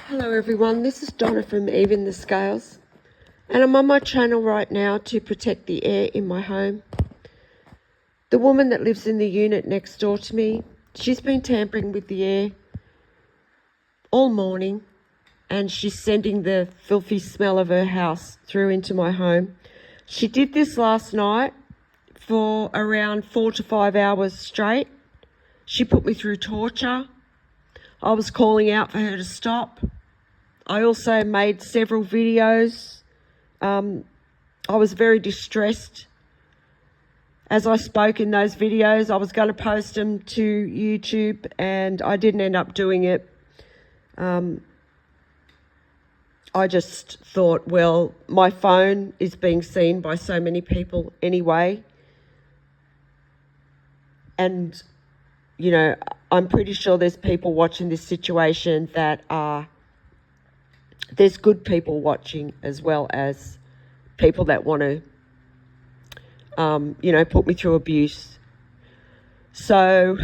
Hello everyone, this is Donna from Even the Scales, and I'm on my channel right now to protect the air in my home. The woman that lives in the unit next door to me, she's been tampering with the air all morning, and she's sending the filthy smell of her house through into my home. She did this last night for around 4 to 5 hours straight. She put me through torture. I was calling out for her to stop. I also made several videos. I was very distressed as I spoke in those videos. I was going to post them to YouTube and I didn't end up doing it. I just thought, well, my phone is being seen by so many people anyway. And, you know, I'm pretty sure there's people watching this situation that are... There's good people watching as well as people that want to, put me through abuse. So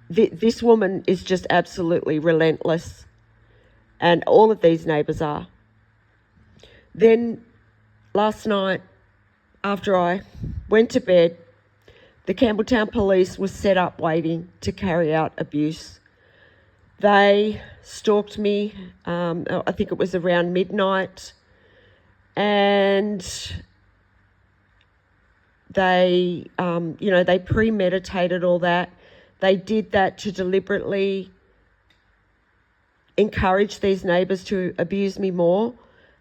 this woman is just absolutely relentless, and all of these neighbours are. Then last night, after I went to bed, the Campbelltown Police was set up waiting to carry out abuse. They stalked me, I think it was around midnight, and they, they premeditated all that. They did that to deliberately encourage these neighbours to abuse me more,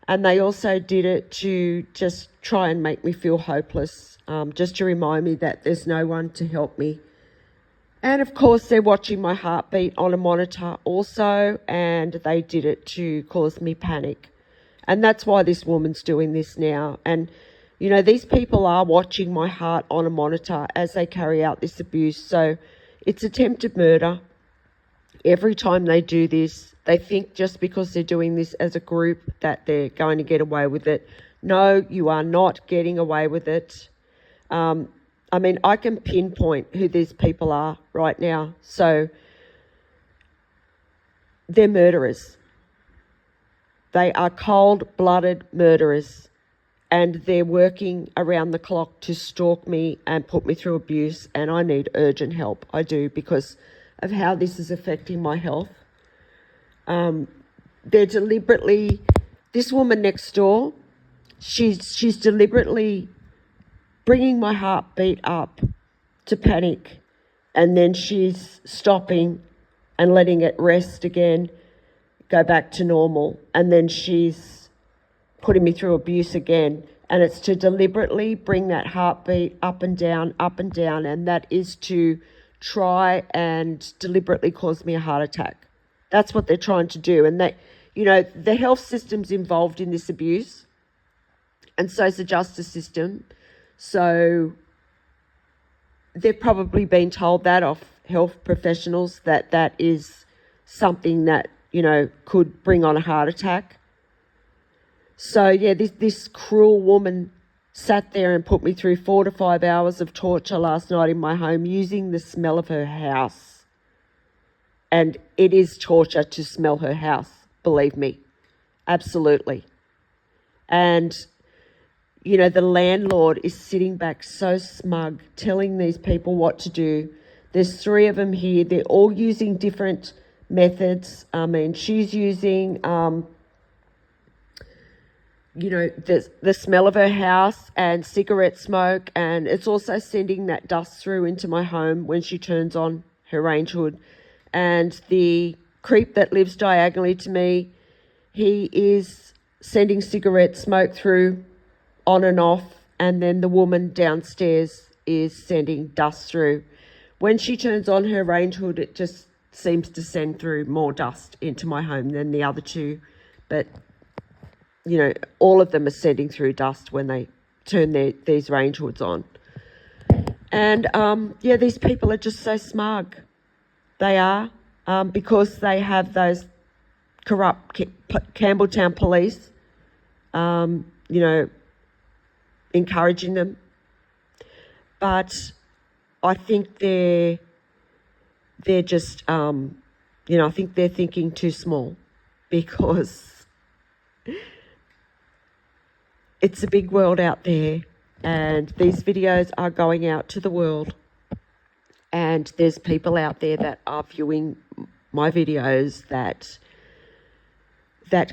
and they also did it to just try and make me feel hopeless, just to remind me that there's no one to help me. And of course, they're watching my heartbeat on a monitor also, and they did it to cause me panic. And that's why this woman's doing this now. And, you know, these people are watching my heart on a monitor as they carry out this abuse. So it's attempted murder. Every time they do this, they think just because they're doing this as a group that they're going to get away with it. No, you are not getting away with it. I mean, I can pinpoint who these people are right now. So they're murderers. They are cold-blooded murderers, and they're working around the clock to stalk me and put me through abuse, and I need urgent help. I do, because of how this is affecting my health. They're deliberately... This woman next door, she's deliberately bringing my heartbeat up to panic, and then she's stopping and letting it rest again, go back to normal, and then she's putting me through abuse again, and it's to deliberately bring that heartbeat up and down, and that is to try and deliberately cause me a heart attack. That's what they're trying to do. And that, you know, the health system's involved in this abuse, and so is the justice system. So they've probably been told that off health professionals, that that is something that, you know, could bring on a heart attack. So, yeah, this cruel woman sat there and put me through 4 to 5 hours of torture last night in my home using the smell of her house. And it is torture to smell her house, believe me. Absolutely. And... you know, the landlord is sitting back so smug, telling these people what to do. There's 3 of them here. They're all using different methods. I mean, she's using, the smell of her house and cigarette smoke, and it's also sending that dust through into my home when she turns on her range hood. And the creep that lives diagonally to me, he is sending cigarette smoke through on and off, and then the woman downstairs is sending dust through. When she turns on her range hood, it just seems to send through more dust into my home than the other 2. But, you know, all of them are sending through dust when they turn these range hoods on. And, these people are just so smug. They are, because they have those corrupt Campbelltown police, encouraging them. But I think they're just I think they're thinking too small, because it's a big world out there, and these videos are going out to the world, and there's people out there that are viewing my videos that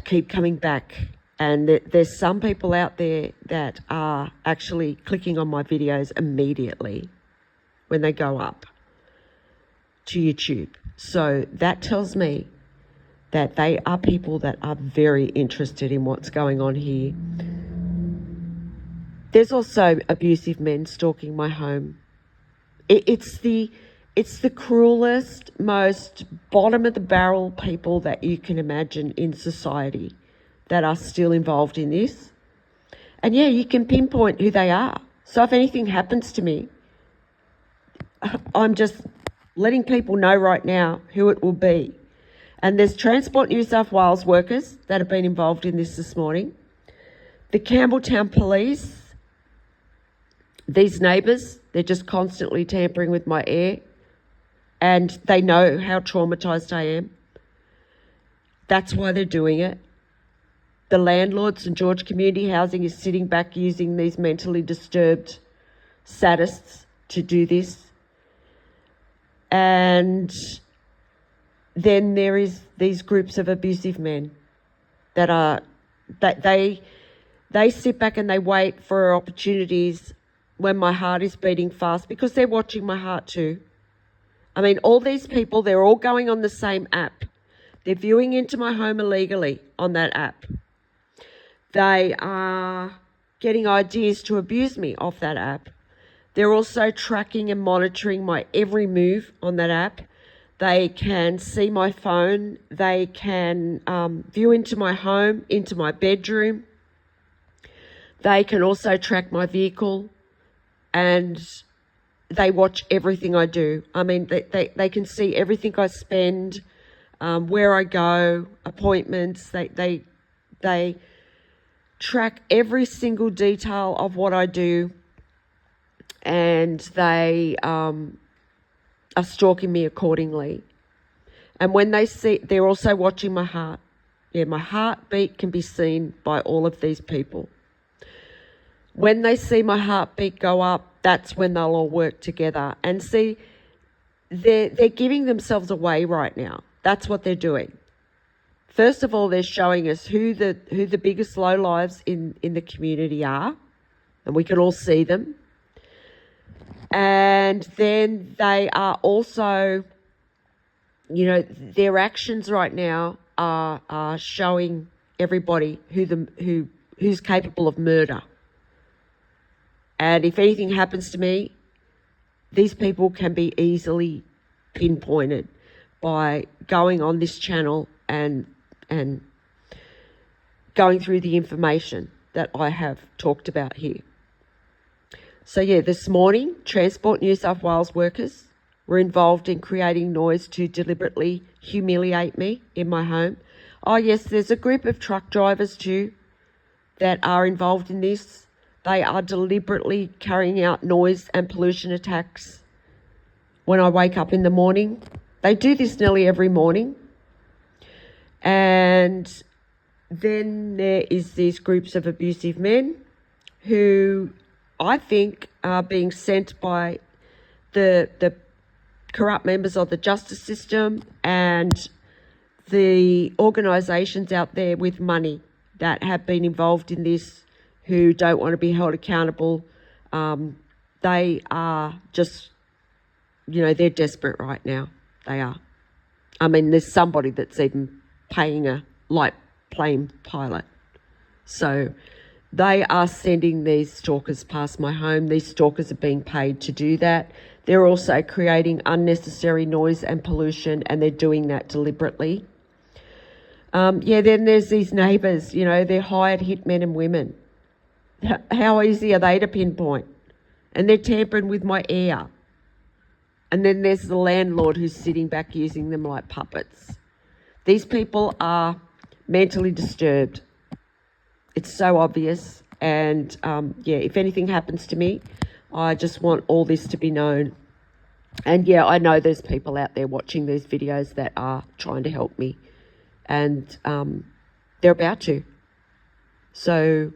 keep coming back, and there's some people out there that are actually clicking on my videos immediately when they go up to YouTube. So that tells me that they are people that are very interested in what's going on here. There's also abusive men stalking my home. It's the cruelest, most bottom of the barrel people that you can imagine in society that are still involved in this. And yeah, you can pinpoint who they are. So if anything happens to me, I'm just letting people know right now who it will be. And there's Transport New South Wales workers that have been involved in this morning. The Campbelltown Police, these neighbours, they're just constantly tampering with my air, and they know how traumatised I am. That's why they're doing it. The landlord, St George Community Housing, is sitting back using these mentally disturbed sadists to do this. And then there is these groups of abusive men that they sit back and they wait for opportunities when my heart is beating fast, because they're watching my heart too. I mean, all these people, they're all going on the same app. They're viewing into my home illegally on that app. They are getting ideas to abuse me off that app. They're also tracking and monitoring my every move on that app. They can see my phone. They can view into my home, into my bedroom. They can also track my vehicle, and they watch everything I do. I mean, they can see everything I spend, where I go, appointments. They track every single detail of what I do, and they are stalking me accordingly. And when they see, they're also watching my heart. Yeah, my heartbeat can be seen by all of these people. When they see my heartbeat go up, that's when they'll all work together. And see, they're giving themselves away right now. That's what they're doing. First of all, they're showing us who the biggest lowlives in the community are, and we can all see them. And then they are also, their actions right now are showing everybody who's capable of murder. And if anything happens to me, these people can be easily pinpointed by going on this channel and going through the information that I have talked about here. So yeah, this morning, Transport New South Wales workers were involved in creating noise to deliberately humiliate me in my home. Oh yes, there's a group of truck drivers too that are involved in this. They are deliberately carrying out noise and pollution attacks when I wake up in the morning. They do this nearly every morning. And then there is these groups of abusive men who I think are being sent by the corrupt members of the justice system and the organisations out there with money that have been involved in this, who don't want to be held accountable. They are just, they're desperate right now. They are. I mean, there's somebody that's even paying a light plane pilot. So they are sending these stalkers past my home. These stalkers are being paid to do that. They're also creating unnecessary noise and pollution, and they're doing that deliberately. Then there's these neighbours, they're hired hitmen and women. How easy are they to pinpoint? And they're tampering with my air. And then there's the landlord who's sitting back using them like puppets. These people are mentally disturbed. It's so obvious. And if anything happens to me, I just want all this to be known. And yeah, I know there's people out there watching these videos that are trying to help me, and they're about to. So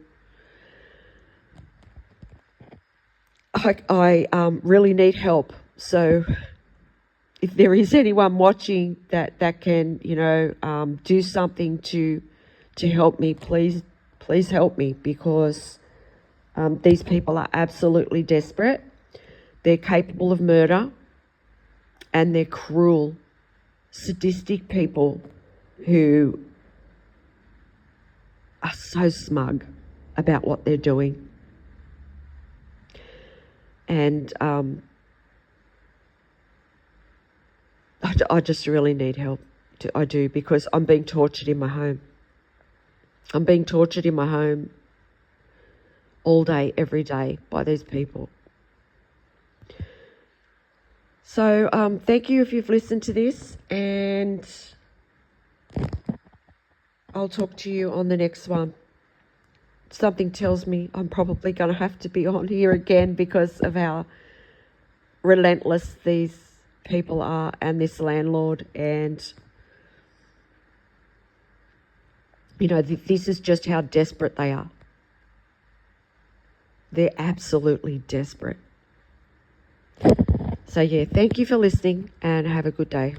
I really need help. So if there is anyone watching that can, do something to help me, please help me, because these people are absolutely desperate. They're capable of murder, and they're cruel, sadistic people who are so smug about what they're doing. And I just really need help. I do, because I'm being tortured in my home. I'm being tortured in my home all day, every day, by these people. So thank you if you've listened to this, and I'll talk to you on the next one. Something tells me I'm probably going to have to be on here again because of how relentless these people are, and this landlord. And, this is just how desperate they are. They're absolutely desperate. So, yeah, thank you for listening, and have a good day.